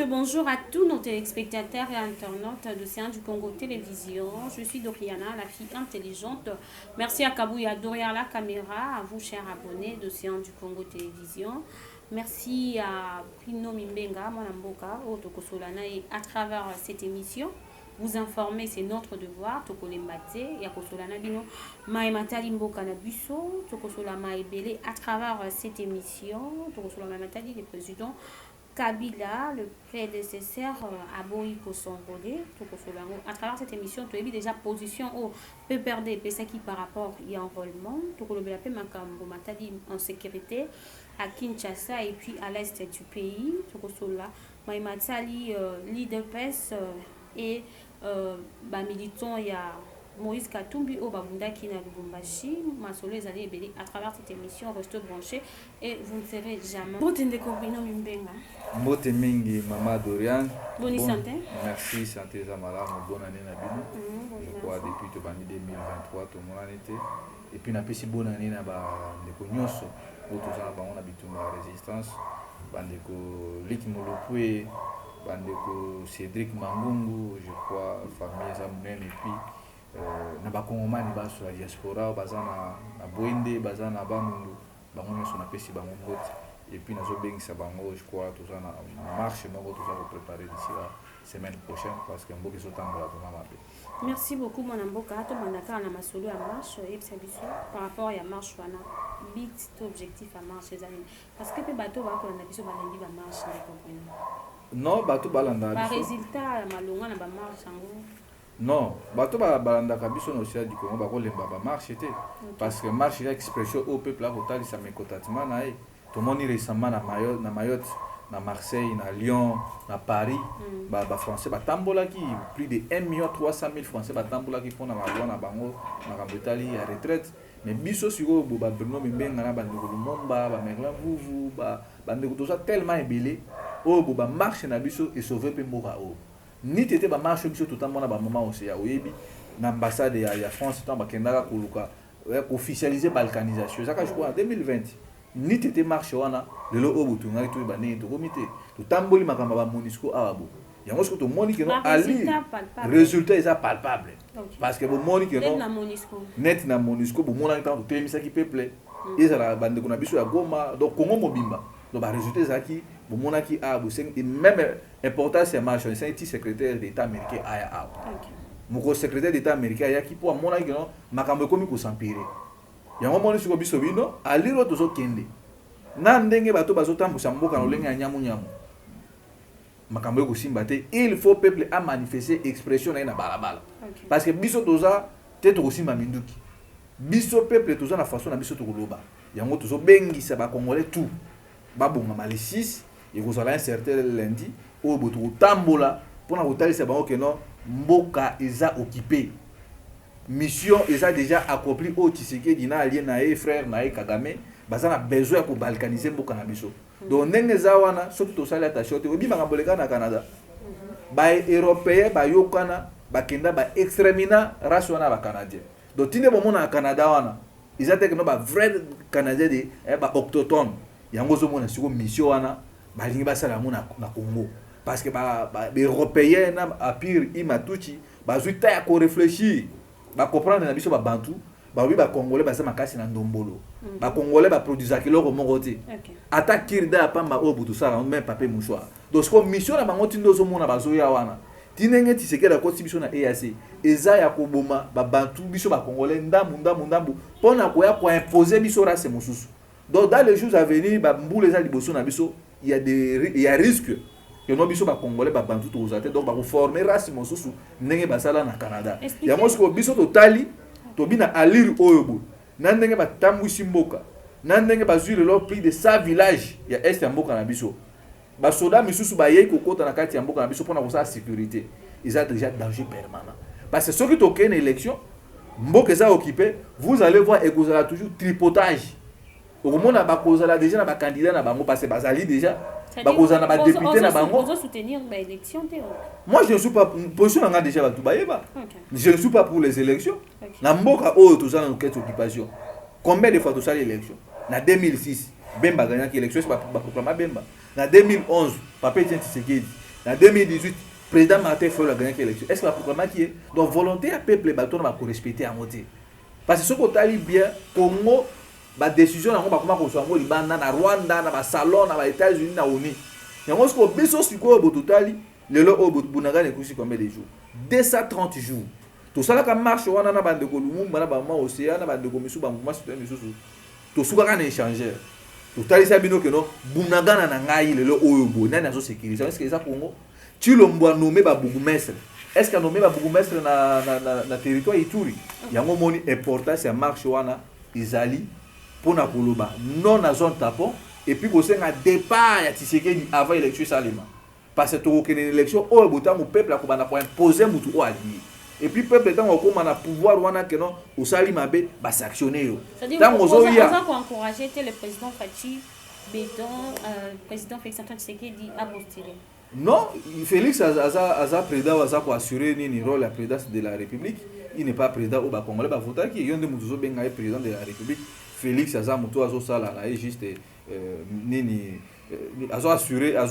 bonjour à tous nos téléspectateurs et internautes d'Océan du Congo Télévision. Je suis Doriana, la fille intelligente. Merci à Kabouya Doria la caméra, à vous chers abonnés d'Océan du Congo Télévision. Merci à Prino Mimbenga, Mwanamboka, Otokosolana, et à travers cette émission, vous informer, c'est notre devoir. Tokolembate, Yakosolana Bino, Maïmatali Mboka Nabuso, Tokosolama Ebele, à travers cette émission, Tokosolama Matali, le président Kabila, le prédécesseur Aboïko Songolais, à travers cette émission, tu as vu déjà position au PPRD, PSaki par rapport à l'enrôlement, tu as Makambo Matali en sécurité à Kinshasa et puis à l'est du pays, tu as Maïmatali, l'IDPS et militant, il y a Moïse Katumbi au Babundaki na Lubumbashi, Masolo Ezali Ebele. À travers cette émission, restez branchés et vous ne serez jamais. Mbote mingi Mama Dorian. Bonne santé. Merci, santé Zamala, bonne année Nabino. Je crois depuis l'année 2023, tout le monde a été. Et puis, on a aussi bonne année na ba ndeko nyonso. Autres gens on a bitumba résistance. Bandeko Lik Molopwe, bandeko Cédric Mangungu, je crois famille Zamunen et puis na bakongomani baso la diaspora bazana na Bwende bazana bamundu bango nyonso na pesi bango mbote et puis nazo bengisa bango je crois tout ça na marche moko tout ça pour préparer d'ici la semaine prochaine parce que mboka sotambola vraiment mabe. Merci beaucoup mon mboka to mandaka na masolo ya marche et biso par rapport à marche wana bit to objectif à marche ezali parce que pe bato ba ko na biso balengi ba marche na comprendre. Non bato balanda ba résultat malonga na ba marche ngo. Non, bato balandaka biso na Océan du Congo bakolemba ba marche te parce que marche ya expression au peuple la kotalisa mécontentement na ye. Tout le monde récemment na Mayotte, na Marseille, na Lyon, na Paris, ba français batambola qui plus de 1,3 million français batambola qui font na malwa na bango na kambetali ya retraite. Mais biso siko ba Bruno Mbenga na bandeko Lumumba, ba Merlin Vuvu, ba bandeko tout ça tellement ébélé o ba marche na biso et sauver pe mboka o. Ni tete ba marche biso tout temps mona ba moment aussi ya oyebi na ambassade ya France tant ba kendaka koluka officialiser balkanisation ça je crois en 2020 ni tete marche wana lelo o butunga to ba ne to komité to tamboli makamba ba MONUSCO awabo yango ce que to moni que non ali résultat est palpable parce que bo moni que non net na MONUSCO bo mona tant to temisa ki peuple ezala bande kuna biso ya Goma donc Congo mobimba donc ba résultat ezaki bo mona ki abo et même important c'est marche c'est un secrétaire d'état américain aya mon secrétaire d'état américain aya ki pour mona que non makambo komi ko s'empirer yango moni siko biso bino aliro tozo kende na ndenge bato bazotambusa mboka na lolenge ya nyamu makambo ko simba te il faut peuple a manifester expression na balabala parce que biso toza te to simba minduki biso peuple toza na façon na biso to koloba yango tozo bengisa ba congolais tout babonga malisis et vous allez un certain lundi au bout tambola pour na kotalisa bango que non mboka eza occupé mission eza déjà accompli au Tshisekedi na allié na e frère na e Kagame bazana besoin ko balkaniser mboka na biso donc ndenge za wana surtout to sala attention te obi makamboleka na Canada ba européen ba yokana ba kenda ba extermina race wana ba canadien donc tinde bomo na Canada wana ils attaquent no ba vrai canadien de ba autochtone yango zo mona siko mission wana ba lingi ba sala mona na Congo parce que ba européen na apir imatuchi ba zuita ya ko réfléchir ba comprendre na biso ba bantu ba oui ba congolais ba sama kasi na ndombolo ba congolais ba produisa kiloko moko te ata kirda pamba o butu sala même papier mouchoir donc comme mission na bango tindo zo mona bazo ya wana tinenge tisekela ko tibiso na EAC eza ya koboma ba bantu biso ba congolais ndambu pona ko ya ko imposer biso race mosusu donc dans les jours à venir ba mbule za liboso na biso il y a risque que no biso ba congolais ba bantu to zate donc ba ko former race mosusu ndenge basala na Canada ya mosko biso totali to bina alir oyobo na ndenge ba tambwisi mboka na ndenge ba zuile lo plus de 100 villages ya est ya mboka na biso ba soda misusu ba yei kokota na kati ya mboka na biso pona ko sa sécurité ils ont déjà danger permanent parce que ceux qui toquent une élection mboka za occupé vous allez voir et vous allez toujours tripotage au moment na ba kozala déjà na ba candidat na bango parce que bazali déjà bakozana ba député na bango soutenir ba élection te. Moi je ne suis pas position nga déjà ba tubayeba. Je ne suis pas pour les élections. Na mboka o to za na quête occupation. Combien de fois to ça l'élection? Na 2006 Bemba gagna l'élection ba proclama Bemba. Na 2011 Papa Etienne Tshisekedi En 2018, président Martin Fayulu a gagné l'élection. Est-ce que la proclamation qui est donc volonté à peuple bateau va respecter à moitié. Parce que ce qu'on a bien Congo, la décision on va comment qu'on soit au Liban, na Rwanda, na salon, na États-Unis, na ONU. Et on se dit que si quoi au total, le lot au Bunaga ne couche combien de jours? 230 jours. Tout ça là comme marche on a na bande de Kolumbu, na bande océan, na bande de Komisu, bande moi tout ça qu'on a échangé. Total ça bino que non Bunaga na ngai le lot au Bo, na na zo sécurité. Est-ce que ça Congo? Tu l'as nommé ba bourgmestre. Est-ce qu'il a nommé ba bourgmestre na territoire Ituri? Il y a un moment important c'est marche wana Izali pour na koloba non na zone tapon et puis ko senga départ ya Tshisekedi avant élection salima. Parce que to ko élection au botan au peuple ko bana pour imposer mutu o allié. Et puis peuple tant ko na pouvoir wana que non au salima be ba sanctionner yo. Tant ozo ya pour encourager le président Fachi Béton président Félix Antoine Tshisekedi à postuler. Non, Félix Aza président Aza pour assurer ni rôle la présidence de la République. Il n'est pas président au Congolais, bah voter qui est un de Moutouzou Benga est président de la République. Félix Aza Moutou Azo Sala là est juste Azo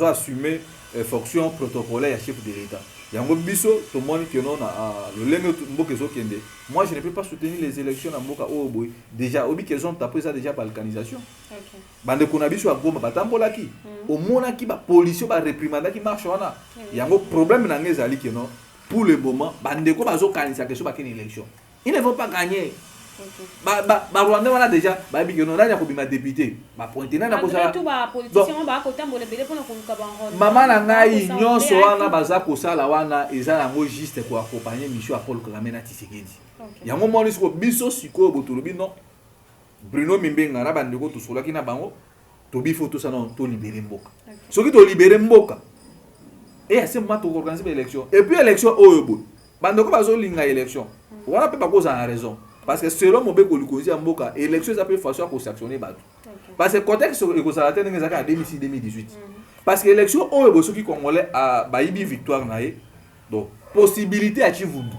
assumer fonction protocolaire chef de l'État. Il y a un biso tout le monde qui non le lengue mboka zo kende. Moi je ne peux pas soutenir les élections à mboka oboy. Déjà obi qu'ils ont tapé ça déjà balkanisation. OK. Bande konabiso a Goma batambola ki. Au mona ki ba police ba réprimanda ki marche wana. Il y a un problème na ngezali que non. Pour le moment, bande ko bazo kanisa question ba ken élection. Ils ne vont pas gagner. Rwanda wana déjà ba bi que non na ko bima député. Ba pointer na ko ça. Tout ba politicien ba ko tambola belé pour na ko ka bango. Mama na ngai nyonso wana baza ko sala wana eza nango juste pour accompagner mission à Paul Kagame na Tshisekedi. Yango moni siko biso siko botolobi non. Bruno Mimbenga na bande ko to sola ki na bango. To bi photo ça non to libérer mboka. Soki to libérer mboka. Et à ce moment to organiser l'élection. Et puis élection oyobo. Bande ko bazo linga élection. Wana pe pas cause en raison. Parce que selon mon béco lukozi mboka élection ça peut façon à sanctionner bato. Parce que contexte ko ça atteindre ngezaka 2006-2018. Parce que élection oyobo soki congolais a bayibi victoire naé. Donc possibilité à Chivundu.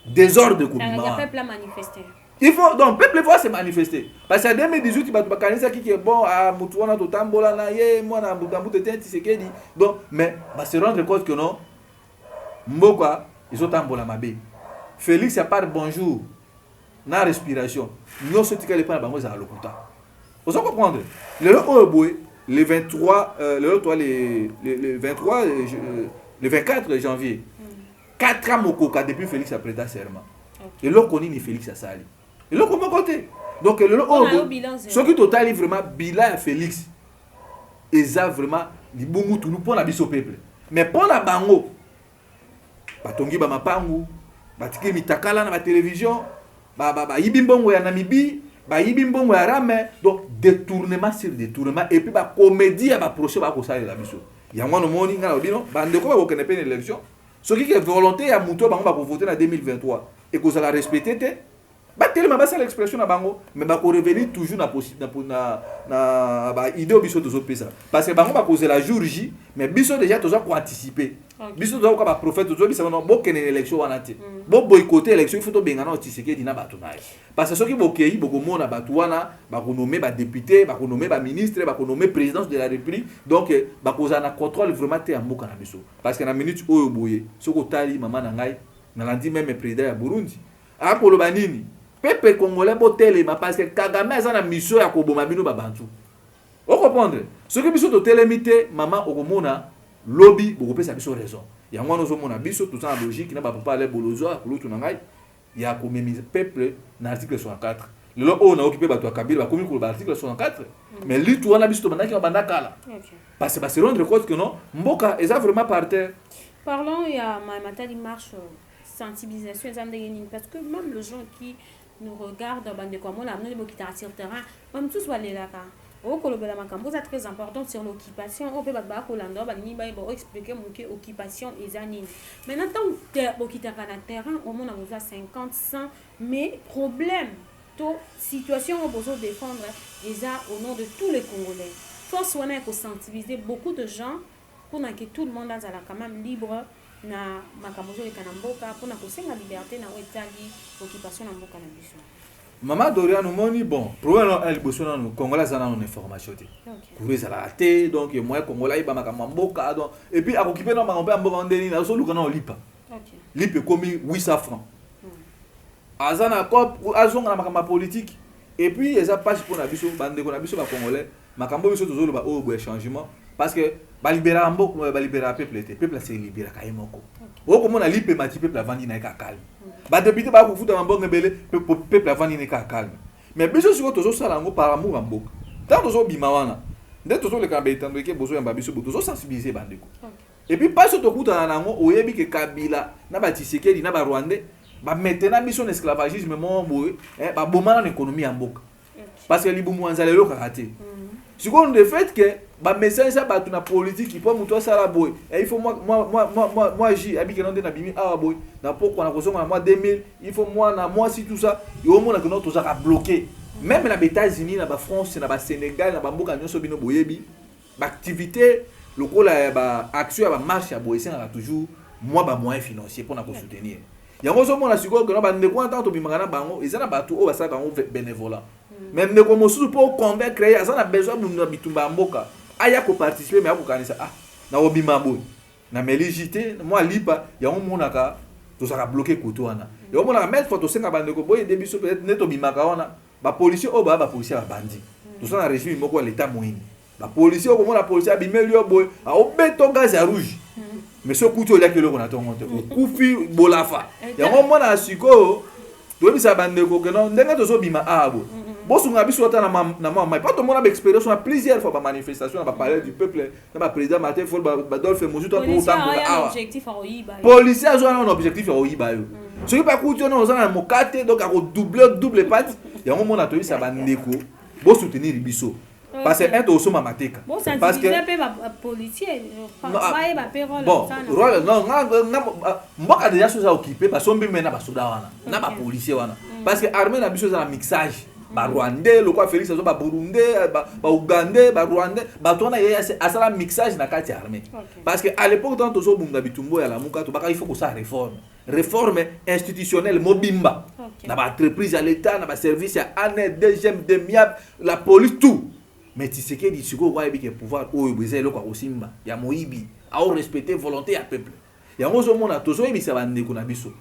Désordre de Koubima. Il y a peuple à manifester. Il faut donc peuple va se manifester parce que 2018 ba kanisa qui est bon à mutuana to tambola na ye moi na Mbudambu tete Tshisekedi donc mais va se rendre compte que non mboka ils ont tambola mabe. Félix a pas de bonjour na respiration. Nous ce qui est pas bango za lokuta. Vous comprendre le 23 le 23 le 24 janvier 4 ans mokoka depuis Félix a prêté serment. Et là on ni Félix a sali. Et là comment côté. Donc ce qui total vraiment bilan à Félix. Eza vraiment di bongo tout pour la biso peuple. Mais pour la bango batongi ba mapangu batike mitakala na ba télévision yibimbongo ya Namibie yibimbongo ya Rame donc détournement sur détournement et puis ba comédie ya ba projet ba ko sala la biso yango no moni ngala bino bande ko ba ko kenepe une élection ce qui est volonté ya muto bango ba ko voter en 2023 et que ça la respecter te ba tellement ba ça l'expression na bango mais ba ko revenir toujours na possible na ba idée biso to pesa parce que bango ba causer la jour J mais biso déjà to ko anticiper biso to ko ba prophète to biso no bo ken élection wana te bo boycotter élection il faut to benga na Tshisekedi na bato na parce que ce qui bokei boko mona bato wana ba ko nommer ba député ba ko nommer ba ministre ba ko nommer présidence de la République donc ba ko za na contrôle vraiment te mboka na biso parce que na minute oyo boye soko tali mama na ngai na landi même président ya Burundi a ko loba nini peuple congolais botelema parce que Kagame a na mission ya koboma bino babantu. Vous comprenez? Ce que biso to telemite maman okomona lobby bokopesa biso raison. Ya ngwana ozomona biso tout ça en logique na ba papa ale bolozo akulu tunangai ya komemiser peuple na article 64. Lelo on a occupé bato Kabila ba komi ko ba article 64 mais lui tout wana biso to bandaki banda kala. Parce que ba se rendre compte que non mboka eza vraiment par terre. Parlons il y a matali marche sensibilisation parce que même les gens qui nous regardent bande comme on a amené qui sur le terrain même tous va aller là au kolobela makambo c'est très important sur l'occupation on peut ba kolanda ba ni ba expliquer mon que occupation ezanini maintenant tant okitaka na terrain au moins on a 50 100 mais problème to situation on besoin défendre eza au nom de tous les Congolais force on a ko sensibiliser beaucoup de gens pour que tout le monde soit quand même libre na makambo zo kana mboka pour na kosenga liberté na wetali occupation na mboka na biso. Maman Dorian moni bon problème elle bossona no congolais ça na une information té courir ça la raté donc moi congolais ba makamba mboka donc et puis akokipe na mangombe mboka ndeni na so luka na lipa lipe komi 800 francs azana cop azonga na makamba politique et puis eza page pour na biso bande ko na biso ba congolais makambo biso tozolo ba o bo changement parce que ba libéra mboka ba libéra peuple té peuple c'est libéra kayemoko o ko mona lipe mati peuple avandi na ka calme ba député ba ko futa mbongo belé peuple avandi na ka calme mais biso siko tozo sala ngo par amour mboka tant tozo bima wana nde tozo le kambe tando ke bozo ya biso tozo sensibiliser bande ko et puis pas to kuta na ngo oyebi ke Kabila na ba Tshisekedi na ba Rwandais ba maintenant biso en esclavagisme mo boye ba bomana na économie ya mboka parce que libumu anzalelo karaté siko de fait que ba message ça ba na politique il faut muto sala boy et il faut moi j abi que non na bimi ah boy na pourquoi na kozonga na moi 2000 il faut moi si tout ça et au moins que notre ça bloqué même na États-Unis na ba France na ba Sénégal na ba mboka nyonso bino boyebi ba activité lokola ba action ba marche ya boy c'est toujours moi ba moyen financier pour na ko soutenir yango zo mona siko que no ba ndeko entendre bimanga na bango ezana batu o ba sala bango bénévolat mais ndeko mosusu pour convaincre créer azana besoin de bitumba mboka aya ko participer mais akokanisa na obima boy na meligité moi lipa yango monaka to saka bloquer koto wana yango monaka mettre photo senga bandeko boy debiso peut-être neto bimaka wana ba policier o ba policier ba bandi to sona régime moko l'état moyenne ba policier o mona policier abimelio boy a obeto gaz ya rouge mais ce couteau là que le konato monte kufi bolafa yango mona siko to bisa bandeko que non ndenge to so bima boy bosunga biso ta na mama pas tout le monde a expérience on plusieurs fois ba manifestation ba parler du peuple na ba président Martin Fol ba Dolphe Mozuto to ta objectif a oyiba policier a un objectif a oyiba yo ce qui pas couture on a mokate donc a double patte ya on mona to bisa bandeko bo soutenir biso parce que un to so mamateka parce que ba policier ba payroll non mboka déjà chose à occuper parce on mena ba soda wana na ba policier wana parce que armée na biso za mixage ba Rwandais le quoi Félix ba Burundais ba Ougandais ba Rwandais ba tona ya asala mixage na kati armée parce que à l'époque tant tozo bunda bitumbo ya la muka to baka il faut que ça réforme institutionnelle mobimba na ba entreprise à l'état na ba service ya année deuxième demiab la police tout mais tu sais que dit siko kwa bi ke pouvoir o ebeze le quoi osimba ya moibi a respecter volonté ya peuple ya ngozo mona tozo ebisa bande ko na biso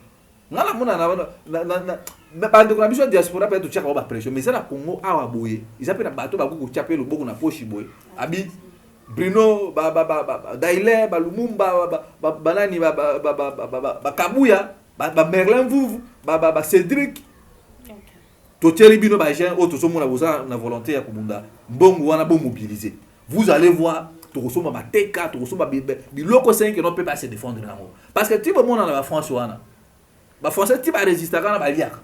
ngala mona na bande ko na biso diaspora peut to chaka ba pression mais ça na Congo awa boye ils appellent bato ba ko chapé le boko na poche boye abi Bruno ba Daile ba Lumumba ba banani ba Kabuya ba Merlin Vouv ba Cédric to teli bino ba gens auto so mona boza na volonté ya kubunda mbongo wana bo mobiliser vous allez voir to kosoma mateka to kosoma biloko 5 non peut pas se défendre nango parce que tibo mona na France wana ba français tiba résister kana ba liaka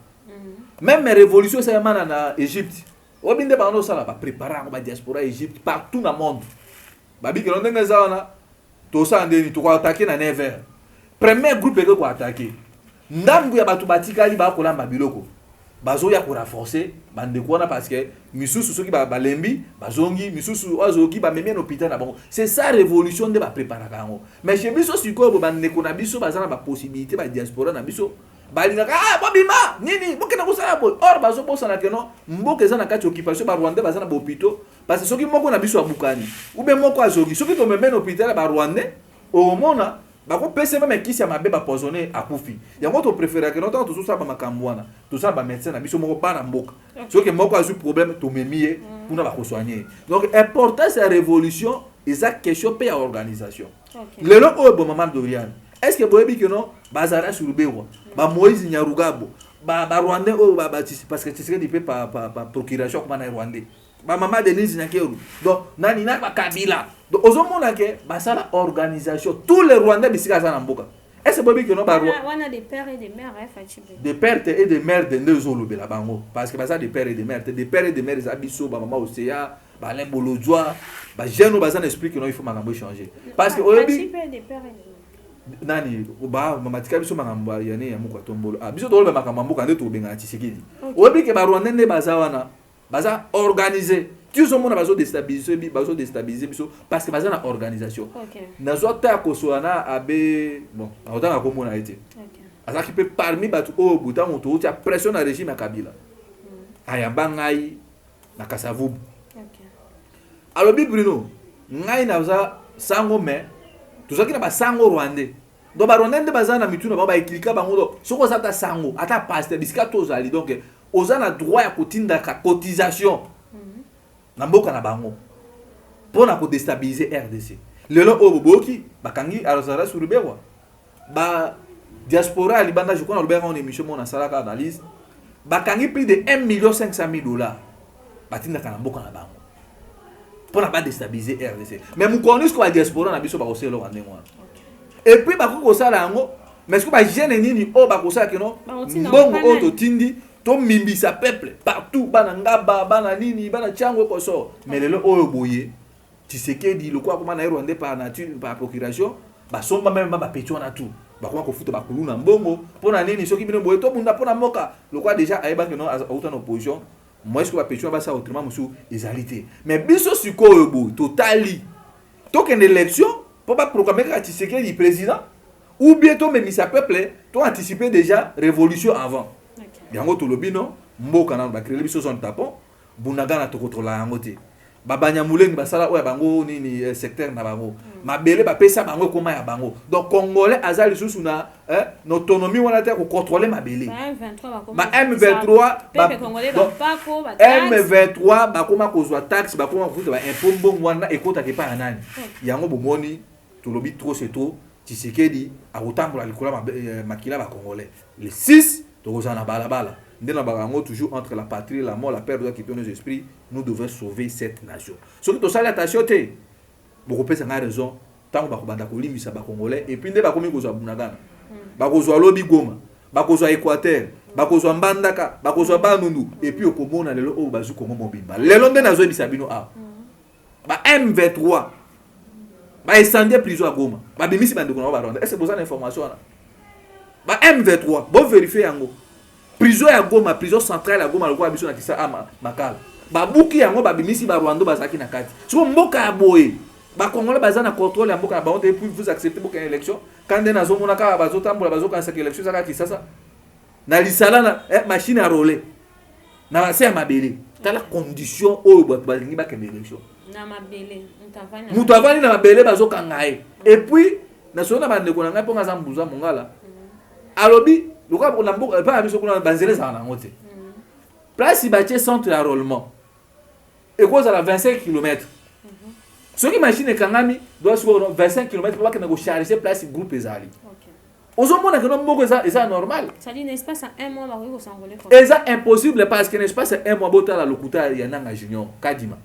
même révolution ça mana na Égypte obinde ba no sala ba préparer ba diaspora Égypte partout dans le monde ba bi que non ndenge za wana to sa ndeni to ko attaquer na 9h premier groupe ko attaquer ndambu ya batu batikali ba ko lamba biloko bazo ya ko renforcer bande ko na parce que misusu soki ba lembi bazongi misusu azoki ba memia na hôpital na bango c'est ça révolution de ba préparer kango mais chez biso siko bande ko na biso bazana ba possibilité ba diaspora na biso balinga bobima nini bokena kusala boy or bazo posana ke non mboka ezana kati occupation ba Rwandais bazana ba hôpital parce que soki moko na biso abukani ou bien moko azoki soki to memena hôpital ba Rwandais au mona bako pese même kisi ya mabe ba poisonné akufi yango to préférer que non tant to ça ba makambwana to ça ba médecin na biso moko bana mboka soki moko azu problème to memie pour ba ko soigner donc important c'est la révolution exact question pe ya organisation le lo o bo maman Dorian est-ce que boyebi que non bazara sur bewa ba Moïse Nyarugabo ba Rwandais o ba parce que tu sais dit pa procuration comme na Rwandais ba maman Denise Nyakeru donc nani na ba Kabila donc ozomona ke basala organisation tous les Rwandais bisika za na mboka est-ce que boyebi que non ba wana des pères et des mères des pères et des mères de ndezolobe la bango parce que basala des pères et des mères abiso ba maman Océa ba Lembolodjoa ba jeune bazana explique que non il faut makambo changer parce que oyebi nani ba mamatika biso makambo ya muka tombolo biso toloba makambo mboka nde to benga Tshisekedi oyebi ke ba Rwandais ne baza wana baza organiser tous mona bazo déstabiliser biso parce que baza na organisation nazo ta kosoana abe bon aotanga komona ete azaki pe parmi batu o buta moto utia pression na régime ya Kabila ayamba ngai na Kasavubu. Alors Bruno, ngai naza sango me tozaki na ba sango rwandais. Donc ba rwandais de bazana mituna ba ekilika bango do soko zata sango ata pasteur bisika tozali donc ozana droit ya kotinda ka cotisation na mboka na bango pona ko déstabiliser RDC. Lelo oboboki bakangi alozara sur Ruberwa. Ba diaspora libanda je connais Ruberwa en émission mon salaka analyse. Bakangi plus de 1,5 million $. Batinda kana mboka na bango. Pour ne pas déstabiliser RDC. Mais nous connaissons que la diaspora n'a pas de rwandais. Et puis, mais est-ce que les jeunes ni oh bakosa que non bon auto tindi to mimbi sa peuple partout bananga bana nini bana chango koso mais le oyo boye tu sais que dit le quoi comment na rwandais par nature par procuration ba somba même ba petio na tout ba quoi ko futa ba kuluna mbongo pona nini soki bino boye to bunda pona moka le quoi déjà ayeba que non autant opposition moi est-ce que la pétition va ça autrement monsieur égalité mais biso siko boye totali to ken élection pour pas proclamer que tu sais que le président ou bien toi même sa peuple toi anticiper déjà révolution avant yango to lobino mboka na ba créer biso son tapon bunaga na to contrôler yango te babanya muleng basala oya bango nini secteur na bango mabele ba pesa bango koma ya bango donc congolais azali susu na autonomie wana te ko contrôler mabele M23 ba koma ko zwa taxe ba koma ko ba impôt mbongo wana ekota ke pa nani yango bomoni to lobi trop c'est trop Tshisekedi a otambola likola makila ba congolais les 6 to kozana balabala ndena barango toujours entre la patrie la mort la peur doit quitter nos esprits nous devons sauver cette nation ce que to sala attention te beaucoup pesa nga raison tant ba ko banda ko limbisa ba congolais et puis nde ba komi kozwa bunagana ba kozwa lobi goma ba kozwa Équateur ba kozwa mbandaka ba kozwa bandundu et puis okomona lelo o bazu kongo mobimba lelo nde nazo ebisa bino a ba M23 ba escender prison à Goma ba bimisi bande ko na ba ronda est-ce que vous avez information là ba M23 bon vérifier yango prison ya Goma prison centrale ya Goma le kwa biso na kisa ama makala ba buki yango ba bimisi ba Rwanda bazaki na kati so mboka ya boye ba congolais bazana contrôle ya mboka ba on et puis vous acceptez mboka élection quand na zo mona ka bazotambola bazokanisa élection saka kisasa na lisala na machine à rouler na ba se mabele tala condition oyo balingi ba kende élection na mabele mutavani na mabele bazokanga et puis na sona bande ko na ngai ponga za mbuza mongala alobi loka na mboka pa biso kuna banzele za na ngote place batie centre d'enrôlement et cause à la 25 km ce qui machine kangami doit sur 25 km pour que na go charger place groupe ezali ozomona que no mboko eza normal ça dit n'est-ce pas ça un mois ba ko s'envoler eza impossible parce que n'est-ce pas c'est un mois bota la lokuta ya nanga junior kadima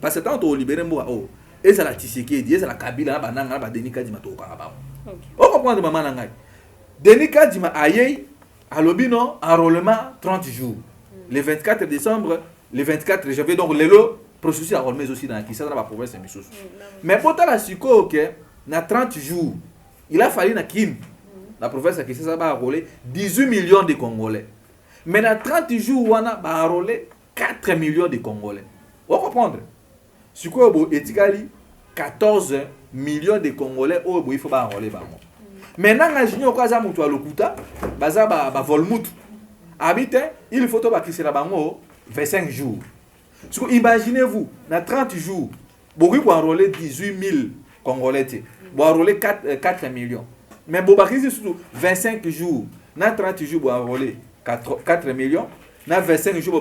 parce que tant to libérer mboka oh et ça la Tshisekedi et ça la Kabila ba nanga ba Denis Kadima to ka ba on comprend maman na ngai Denis Kadima aye alobino enrôlement 30 jours le 24 décembre le 24 janvier donc le processus enrôlement aussi dans qui ça dans la province de Missouri mais pour la siko OK na 30 jours il a fallu na Kim la province qui ça va enrôler 18 millions de Congolais mais na 30 jours wana ba enrôler 4 millions de Congolais on comprendre siko bo etikali 14 millions de Congolais au bo il faut ba enrôler bango maintenant ngajinyo kwa za mutu alokuta baza ba volmutu habite il faut to ba kisela bango 25 jours. So, imaginez-vous, dans 30 jours, vous pouvez enrôler 18 000 Congolais, vous enrôler 4 millions. Mais vous pouvez surtout 25 jours, dans 30 jours, vous enrôler 4 millions, dans 25 jours,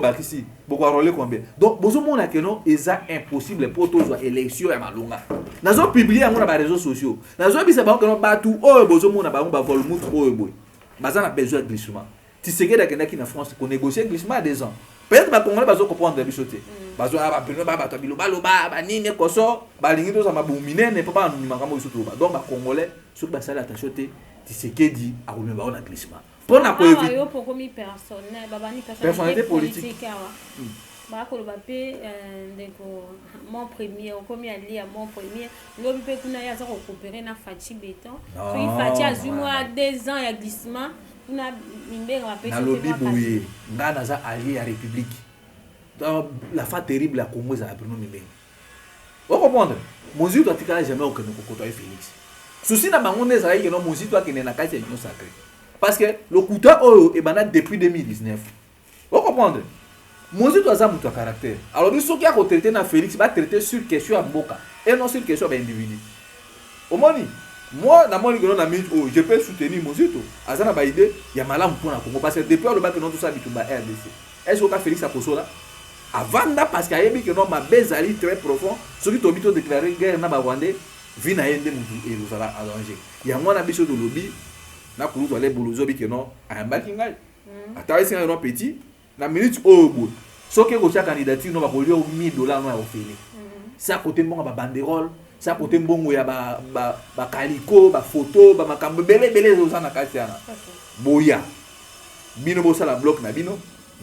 vous enrôler combien? Donc, vous avez que non, c'est impossible pour tous les élections à Malunga. Nous avons publié sur les réseaux sociaux. Nous avons dit que nous avons besoin de glissement. Tu sais que dans France, on négocie le glissement à 2 ans. Peut-être que les Congolais vont comprendre des choses. Parce que les donc les Congolais, ceux qui ont attention, tu sais que dit à un glissement. Pour la personnalité politique. Mon premier, comme il y a mon premier, l'homme peut récupérer na Fachi béton. Puis Fachi a 2 ans, il y a glissement. Na lobby boye ngana za allié à république dans la fa terrible la Congo za Bruno Mimbe on comprendre Mozitu atikala jamais aucun kokoto Félix souci na bango neza yeke no Mozitu akene na kati ya sacré parce que le couteau oyo e bana depuis 2019 on comprendre Mozito aza mutu caractère. Alors biso qui a traité na Félix va traiter sur question à Mboka et non sur question à individu. Omoni, moi na moni que non na minute oh, je peux soutenir Mozito. Azana ba idée, il y a malamu pour na Congo parce que depuis le bac non tout ça bitumba RDC. Est-ce que Félix a kosola avant là parce qu'il y a que non ma bezali très profond, ceux qui tobito déclarer guerre na ba Rwandais, vi na yende mutu et nous ala danger. Il y a moi na biso de lobby na kulu to aller bolozo bi que non a un bac ngai. Atari c'est un petit na minute oh bout. Ce qui est aussi candidature non va coller au $1000 non au fini. Ça côté bon ba banderole, ça côté bon ya ba calicot, ba photo, ba makambo belé zo na kati yana. Boya. Bino bo sala bloc na bino,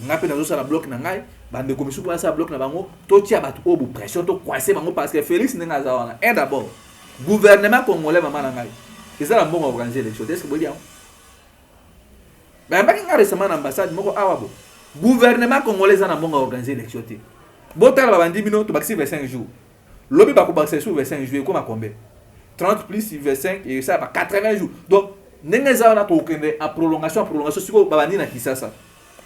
ngape na zo sala bloc na ngai, bande commission pour sala bloc na bango, to tia ba to pression to coincer bango parce que Félix nga za wana. Et d'abord, gouvernement congolais maman na ngai. C'est ça la bon organiser l'élection. Est-ce que vous dire? Ben ba kinga récemment l'ambassade moko awabo. Gouvernement congolais a organisé l'élection. Botala babandi bino to baxi 25 jours. Lobi ba ko baxi sur 25 jours comme combien? 30 plus 25 et ça va 80 jours. Donc nengeza na to kende a prolongation siko babandi na Kisasa.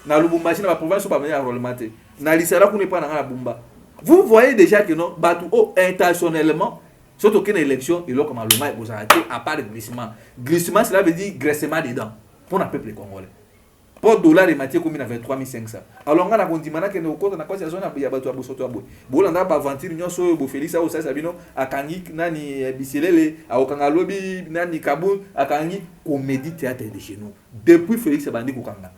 Na Lubumbashi na ba province ba venir à Rolemate. Na Lisara ko ne pas na Bumba. Vous voyez déjà que non batu intentionnellement surtout qu'une élection et là comme le mal vous arrêtez à part le glissement. Glissement cela veut dire graissement des dents pour le peuple congolais. Pour dollar et matière comme il avait 3500. Alors on a condimana que nous compte na quoi zone ya bato abosoto abo. Bolanda ba aventure nyonso bo Félix au ça bino akangi nani biselele a okanga lobi nani kabu akangi comédie théâtre de chez nous. Depuis Félix bandi kokanga.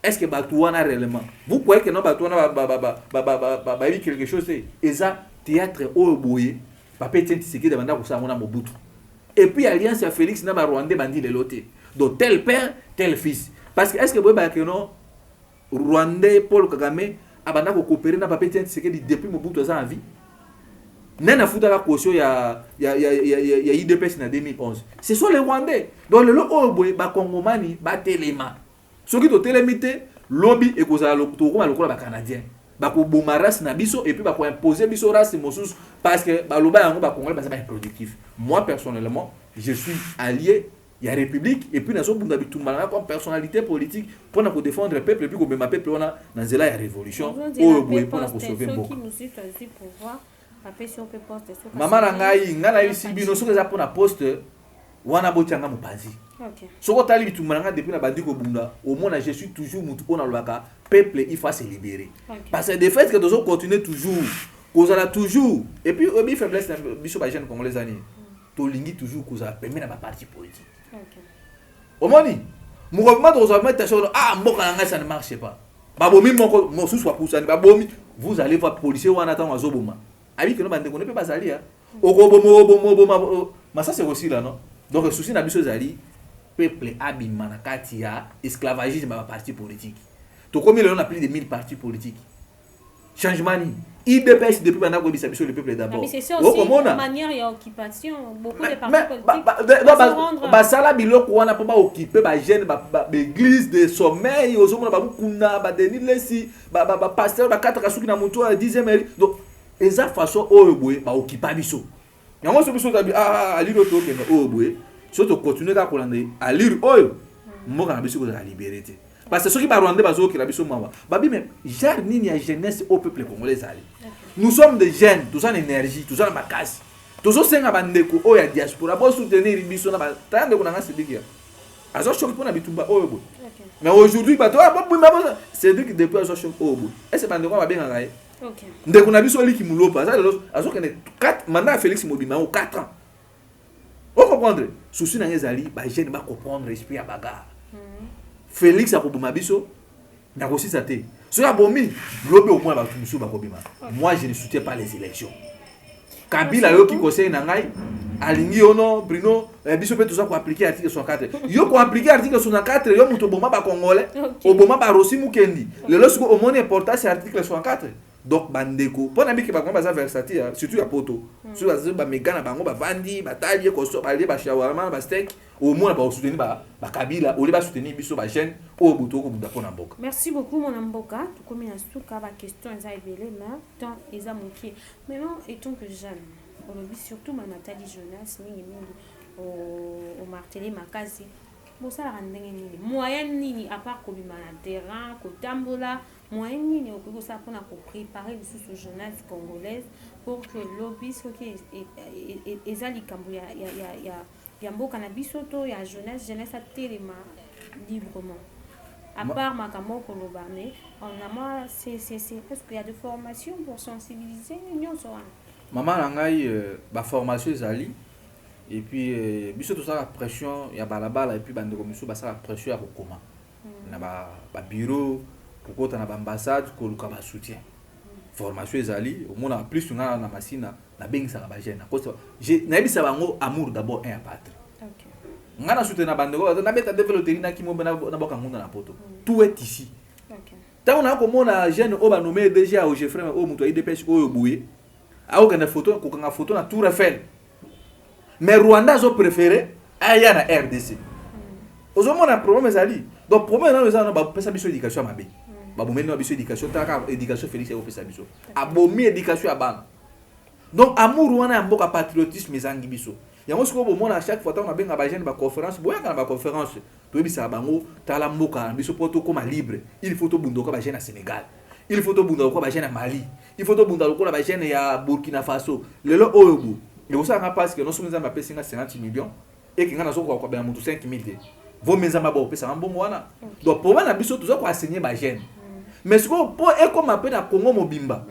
Est-ce que bato wana réellement? Vous croyez que non bato wana ba quelque chose c'est eza théâtre au boye. Papa Etienne Tshisekedi banda ko sa mona Mobutu. Et puis alliance à Félix na ba Rwandais bandi de loté. Donc tel père, tel fils. Parce que est-ce que vous voyez que non Rwandais Paul Kagame abanda ko coopérer na Papa Etienne Tshisekedi depuis Mobutu a en vie. Nena futa la caution ya IDPS en 2011. Ce sont les Rwandais. Donc le Oboy ba Congomani ba telema. Ce qui to telemité lobby et cause lo to ko ba canadien. Ba ko bomaras na biso et puis ba ko imposer biso race mosus parce que ba loba yango ba congolais ba c'est pas productif. Moi personnellement, je suis allié il y a République et puis dans son bunda bitumba comme personnalité politique pour nous défendre le peuple et puis comme ma peuple on a dans zela ya révolution au bout pour nous sauver beaucoup. Qui nous suit aussi pour voir après si on peut poster sur maman ngai ngana ici bino so za pour na poste wana botianga mupanzi. OK. So ko tali bitumba nga depuis na bandi ko bunda au moins je suis toujours mutu on a lobaka peuple il faut se libérer. Parce que de fait que nous continuer toujours cause la toujours et puis obi faiblesse biso ba jeune congolais ani to lingi toujours cause permet na ba parti politique. Omoni, mouvement de revendication, ah, ça ne marche pas. Babomi, mon sous soit pour ça, babomi, vous allez voir policier ou en attendant à Zoboma. Avec que nous, on ne peut pas aller. Mais ça, c'est aussi là, non? Donc, le souci n'a pas de peuple abîme, katia, esclavagisme dans parti politique. Tout comme il y a plus de 1000 partis politiques. Changement. IDPS depuis maintenant qu'on dit le peuple d'abord. C'est ça aussi une manière il y a occupation beaucoup de partis politiques. Ça là biloko wana pas occuper ba jeune ba église de sommeil aux hommes ba kuna ba denilesi ba pasteur ba quatre kasuki na mutu à 10e donc eza façon oeboye ba occuper biso. Yango so biso tabi aliro to kena oeboye so to continuer ka kolanda aliro oyo mboka na biso ko la liberté. Parce que ceux qui parlent rwandais bazo qui la biso mawa babi même gère nini ya jeunesse au peuple congolais ali. Nous sommes des jeunes, tous en énergie, tous en makasi. Tous au senga bandeko o ya diaspora pour soutenir biso na ba tande ko na ngasidikia. Azo choc pour na bitumba o yobo. Mais aujourd'hui bato c'est dit que depuis azo choc o yobo. Et c'est bandeko ba benga ngai. OK. Ndeko na biso liki mulopa ça azo kene 4 mandat Félix Mobima o 4 ans. On comprendre. Souci na ngezali ba jeune ba comprendre esprit ya bagarre. Félix a koboma biso na kosi saté. So ya bomi, lobe au moins ba tumusu ba kobima. Moi je ne soutiens pas les élections. Kabila yo ki conseille na ngai alingi ono Bruno biso pe tout ça ko appliquer article 64. Yo ko appliquer article 64 yo muto boma ba congolais, oboma ba Rossi Mukendi. Le lorsque au moins important c'est article 64. Donc bandeko pona biki ba ngomba za versatile surtout ya poto. Sur ba megana ba ngomba vandi ba talie ko so ba ba shawarma ba steak au moins ba soutenir ba Kabila ou ba soutenir biso ba jeune au buto ko buda pona mboka. Merci beaucoup mon mboka to komi na suka ba question eza ebele mais temps eza moki. Maintenant étant que jeune aujourd'hui surtout ma Nathalie Jonas mingi au martelé makazi. Bon ça la ndenge nini moyen nini à part kobima na terrain ko tambola moyen nini okoki kosala mpona kopréparer lisusu jeunesse congolaise pour que lobi soki eza likambo ya mboka na biso to ya jeunesse atelema librement à part makambo koloba mais en amont c'est est-ce qu'il y a de formation pour sensibiliser nyonso wana maman na ngai formation ezali et puis biso tosala pression ya balabala et puis bandeko miso basala pression ya kokoma na ba bureau kokota na ba ambassade koluka ba soutien formation ezali au moins plus ngana na masina na bengisaka ba jeune parce que na yebisa bango amour d'abord un à patrie. OK. Ngana soutien na bandeko na beta développer na kimo na boka ngunda na poto. Tout est ici. OK. Tant on a comme on jeune o ba nommé déjà au Geoffrey o muto IDPS o bouye. A aucun photo ko kanga photo na Tour Eiffel. Mais Rwanda zo préféré aya na RDC. Ozomona problème ezali. Donc problème na ezali ba pesa biso éducation mabe. Ba bomeni na biso éducation taka éducation Félix o pesa biso. Abomi éducation ya bana. Donc amour wana mboka patriotisme ezangi biso. Yango siko bomona à chaque fois on a benga ba jeune ba conférence, boya kana ba conférence. To bisa bango tala mboka biso poto comme libre. Il faut to bundoka ba jeune à Sénégal. Il faut to bundoka ba jeune à Mali. Il faut to bundoka ba jeune ya Burkina Faso. Lelo oyobu. Et vous savez parce que nous sommes à payer 50 millions et que nous avons quoi 5 000. Vos maisons ma bo pesa mbongo wana. Donc pour moi na biso tout ça ko enseigner ba jeune. Mais ce que pour e comme appelle na Congo mobimba.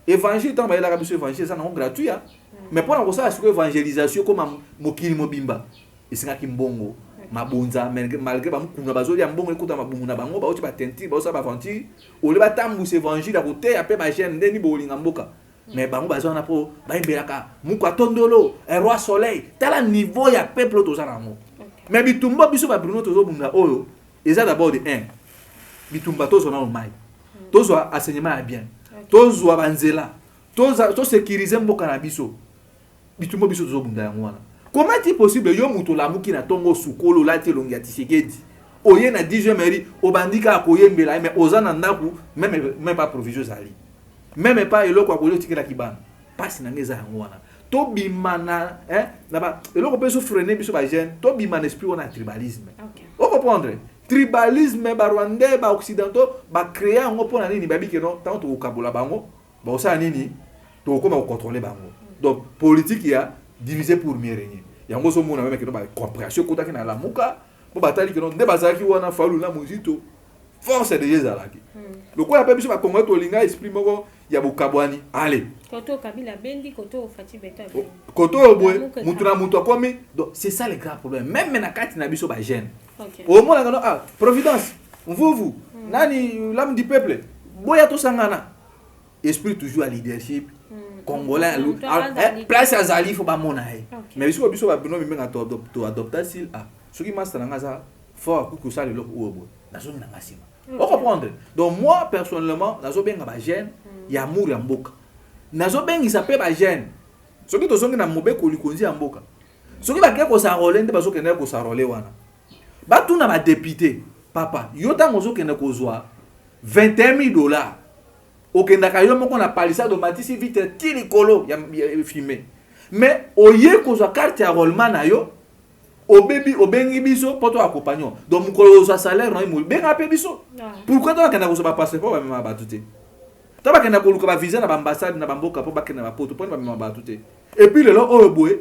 Évangile tant ba la biso évangile ça non gratuit hein. Mais pour na ça sur évangélisation comme mokili mobimba. Esinga ki mbongo mabonza malgré ba mukuna bazoli ya mbongo ekuta mabungu na bango ba oti ba tenti ba osa ba aventure ole ba tambusa évangile à côté ya pe ba jeune ndeni bolinga mboka. Mais bango bazana po ba ibelaka muko atondolo roi soleil tala niveau ya peuple to zana mo. Mais bitumba biso ba Bruno tozo bunda oyo eza d'abord de 1 bitumba tozo na mai tozo enseignement ya bien tozo banzela to sécuriser mboka na biso bitumba biso tozo bunda yango wana. Comment est possible yo muto la muki na tongo sukolo la te longia tisekedi oye na 10e mairie obandika akoyembela mais ozana ndaku même pas provision zali même pas eloko akoyo tikela kibana pasi na ngeza yango wana to bimana na ba eloko peso freiner biso ba jeune to bimana esprit on a tribalisme. OK. On comprendre tribalisme ba rwandais ba occidentaux ba créer ngo pona nini ba biki non tant to kabola bango ba osa nini to koma ko contrôler bango. Donc politique ya diviser pour mieux régner yango so mona même que ba compréhension kota ki na la muka bo batali que non nde bazaki wana faulu na muzito force de Jézalaki. Le quoi appelle biso ba Congo to linga esprit moko ya bukabwani allez koto kabila bendi koto fati beta koto boy mutu na mutu akomi. Donc c'est ça le grand problème même na kati na biso ba jeune. OK. Au moins là providence vous nani l'âme du peuple boya to sangana esprit toujours à leadership congolais place à Zali faut pas mona mais biso ba bino mi nga to adopter sil ce qui master nga za fort ku ça le loko obo na zone na ngasima. On comprendre. Donc moi personnellement nazo benga ba jeune ya amour ya mboka. Nazo bengi sa pe ba jeune. Soki to zongi na mobeko likonzi ya mboka. Soki ba ke ko sa role nde bazo kende ko sa role wana. Ba tuna ba député papa yo tango zo kende ko zwa $21,000 okendaka yo moko na palissade matisi vite tilikolo ya filmé. Mais oye ko zwa carte ya rollement na yo obengi biso poto accompagnon. Donc mukolo sa salaire na mo benga pe biso. Pourquoi toi kana ko so ba passeport ba mema batute. Taba kena ko luka ba visa na ba ambassade na ba mboka po ba kena ba poto po ba mema batute. Et puis le lo oyo boye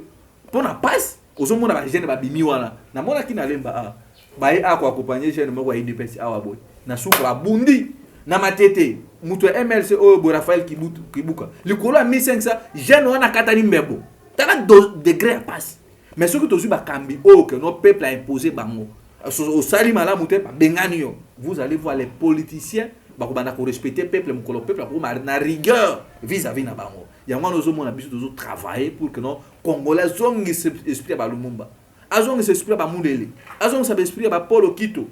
po na passe ozomona ba jeune ba bimi wana. Na mona kina lemba ba e ako accompagner jeune moko ya IDPS awa boye. Na suka bundi na matete mutu MLC oyo boye Raphaël Kibuka. Likolo ya 1500 jeune wana katani mbebo. Tala degré à passe. Mais ce que tu as cambi, que notre peuple a imposé, au sali malamu te bengani yo. Vous allez voir les politiciens, respecter le peuple, le peuple na rigueur vis-à-vis na bango. Yango nous avons besoin de travailler pour que nos Congolais zong esprit ba Lumumba. Azong esprit ba Mundele. Azong sa esprit ba Paul Okito.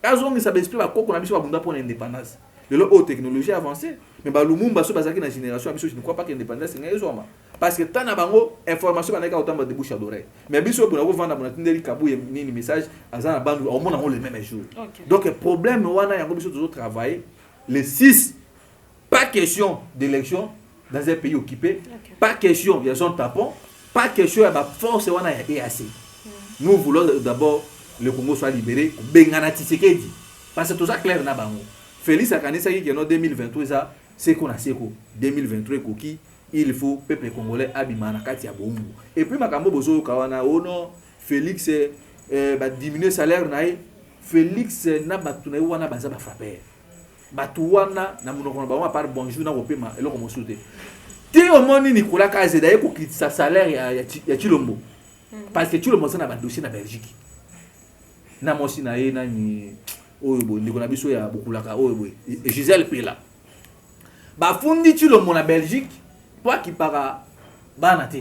Azong sa esprit ba Koko na biso ba Bunda pour l'indépendance. De la haute technologie avancée, mais ba Lumumba so bazaki na génération biso je ne crois pas que l'indépendance est ezoma. Parce que tant na bango information banaka autant de bouche à l'oreille. Mais biso pour vendre na tindeli kabu ni message azana bandu au monde le même jour. Donc le problème wana yango biso toujours travailler les 6 pas question d'élection dans un pays occupé, pas question il y a son tapon, pas question ya ba force wana ya EAC. Nous voulons d'abord le Congo soit libéré, bengana Tshisekedi. Parce que tout ça clair na bango. Félix akanisa qui en 2023 ça c'est qu'on a seko 2023 koki il faut peuple congolais abimana kati ya bongo et puis makambo bozo kawana ono Félix ba diminuer salaire nae Félix na batu na wana baza ba frapper batu wana na munoko na ba par bonjour na kopema eloko mosuté ti omoni Nicolas Kazeda ye ko kitisa salaire ya Chilombo parce que Chilombo ça na ba dossier na Belgique na mosi na ye na ni oyo ndiko na biso ya bokulaka oyo et Gisèle Pela ba fundi Chilombo na Belgique toi qui para bana te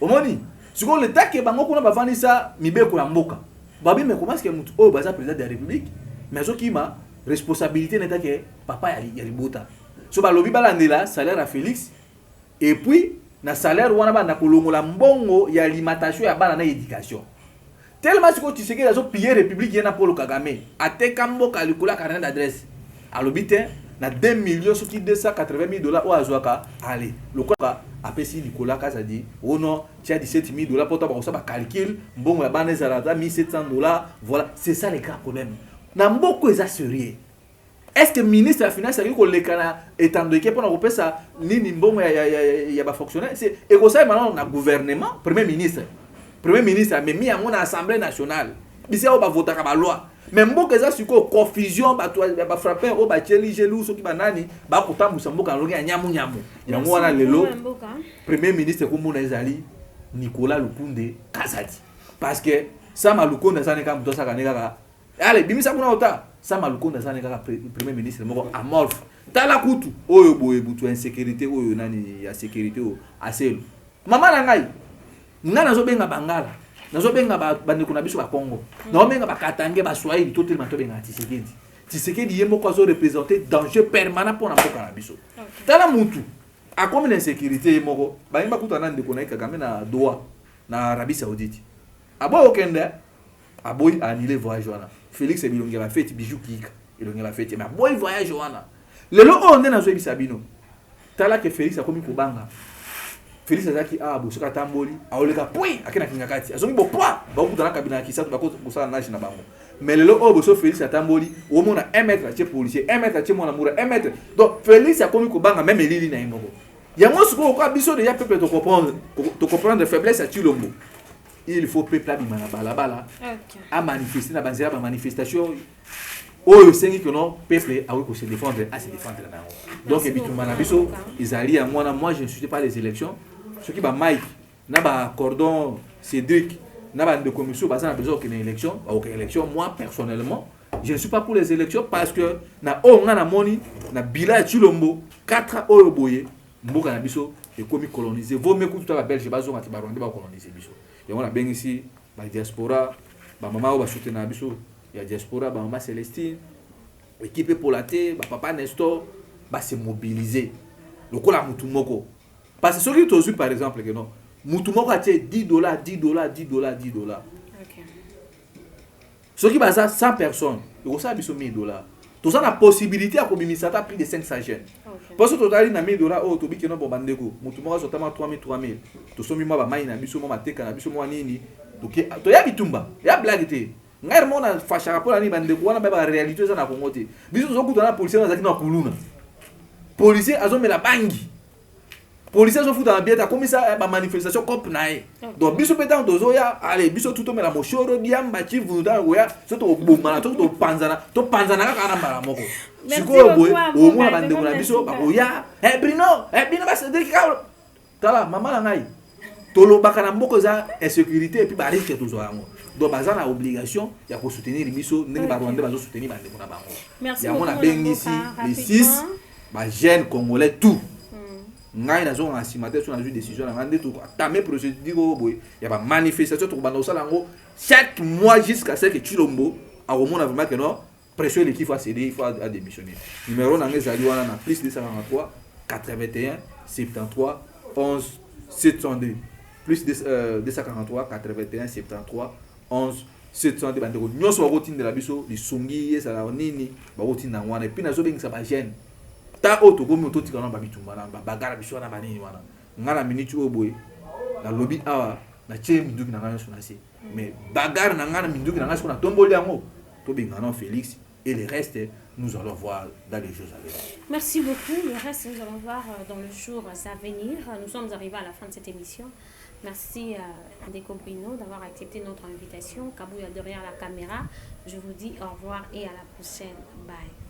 omoni siko le take bango kuna bavandi sa mibeko ya mboka babi me comment est-ce que mutu oyo baza président de la République mais soki ma responsabilité n'était que papa ya libota so balobi balandela salaire à Félix et puis na salaire wana bana kolongola mbongo ya alimentation ya bana na éducation tellement siko tu sais que azo piller République yana Paul Kagame ateka mboka likula carnet d'adresse alobi te na 2 millions soki 280 000 dollars au azwaka allez le quoi apesi Nicolas Kazadi oh non tu as 17 000 dollars pour toi pour ça ba calcul mbongo ya bana zalata 1700 dollars voilà c'est ça les grands problèmes na mboko eza sérieux. Est-ce que le ministre de la Finance a dit que le Canada est en train de faire ça ni mbongo ya ba fonctionnaire c'est et comme ça maintenant on a gouvernement premier ministre a mis à mon assemblée nationale bisi o ba voter ka ba loi mais mboko eza siko confusion ba frapper o ba cheli gelou so ki banani ba kotambusa mboka longi ya nyamu yango wana lelo premier ministre ko mona ezali Nicolas Lukunde Kazadi parce que ça malukonda ça ne ka mto saka neka allez bimisa kuna ota ça malukonda ça ne ka premier ministre moko amorphe tala kutu oyo boye butu insécurité oyo nani ya sécurité o aselo mama na ngai ngana zo benga bangala nazo benga bandeko na biso ba Congo na benga ba Katange ba Swahili totalement to benga Tshisekedi yemo ko zo représenter danger permanent pour na mboka na biso tala mutu a comme l'insécurité moko ba imba kutana ndeko na Kagame na Doha na Arabie Saoudite aboy okende aboy annuler voyage wana Félix Bilonge ba fête bijou kika ilonge la fête mais aboy voyage wana lelo onde na zo ebisa bino tala ke Félix akomi kubanga Félix azaki bosoka tamboli aoleka point akena kingakati azomi bo poa ba okutana kabina kisatu ba kosala nage na bango mais lelo boso Félix atamboli o mona 1 mètre chez policier 1 mètre chez mona moura 1 mètre donc Félix akomi kubanga même elili na yemoko yango siko ko biso de ya peuple to comprendre faiblesse à Chilombo il faut peuple abima na balabala a manifester na banzela ba manifestation oyo sengi que non peuple a ko se défendre à se défendre na donc ebitumba na biso izali ya mwana moi je ne suis pas les élections ce qui ba Mike na ba cordon Cédric na ba de commission ba ça na besoin que élection aucune élection moi personnellement je ne suis pas pour les élections parce que na on na moni na bila Chilombo 4 oyo boye mboka na biso et comme coloniser vaut mieux que tout la belge bazo ngati ba rwanda ba coloniser biso et on a bien ici ba diaspora ba mama o ba soutenir biso ya diaspora ba mama Célestine équipe pour la ba papa Nestor ba se mobiliser lokola mutu moko parce que ce qui tozu par exemple que non mutu moko a $10 $10 OK ce qui basa 100 personnes et ça biso $1000 tout ça la possibilité à communiquer à prix de 500 jeunes parce que total na $1000 oh to bikeno bo bandeko mutu moko sotama 3000 to somi mo ba mai na biso mo mateka na biso mo nini to ya bitumba ya blague te ngai mona fasha pour ani bandeko wana ba réalité ça na Congo te biso zo kutana policier na zaki na kuluna policier azomela bangi policier zo futa bieta comme ça ba manifestation cop nae donc biso petan dozo ya allez biso tuto mela moshoro diamba chi vunda goya so to bomana to panzana kaka na mbala moko siko boy o mona bandeko na biso ba goya Brino ba Cédric tala mama la ngai tolo bakana mboko za insécurité et puis ba risque to zo yango donc baza na obligation ya ko soutenir biso ndenge ba Rwanda bazo soutenir bandeko na bango ya mona bengi ici les 6 ba jeunes congolais tout ngai na zo ngasimate so na ju décision na ngande to tamé procédure boy ya ba manifestation to banda osala ngo chaque mois jusqu'à ce que Chilombo a remona vraiment que non pression l'équipe va céder il faut démissionner numéro na ngezali wana na plus 243 81 73 11 702 plus 243 81 73 11 702 bandeko nyonso bakotindela biso lisungi ezala nini bakotinda wana et puis nazo bengisa ba jeune ta auto gomi to tikana ba bitumba na ba bagara biso na banini wana ngala minute oboy na lobby awa na che minduki na ngana sonasi mais bagara na ngana minduki na ngana sona tomboli yango to bengana Félix Et le reste, nous allons voir dans les jours à venir. Merci beaucoup. Le reste, nous allons voir dans les jours à venir. Nous sommes arrivés à la fin de cette émission. Merci à Ndeko Bruno d'avoir accepté notre invitation. Kabouya derrière la caméra. Je vous dis au revoir et à la prochaine. Bye.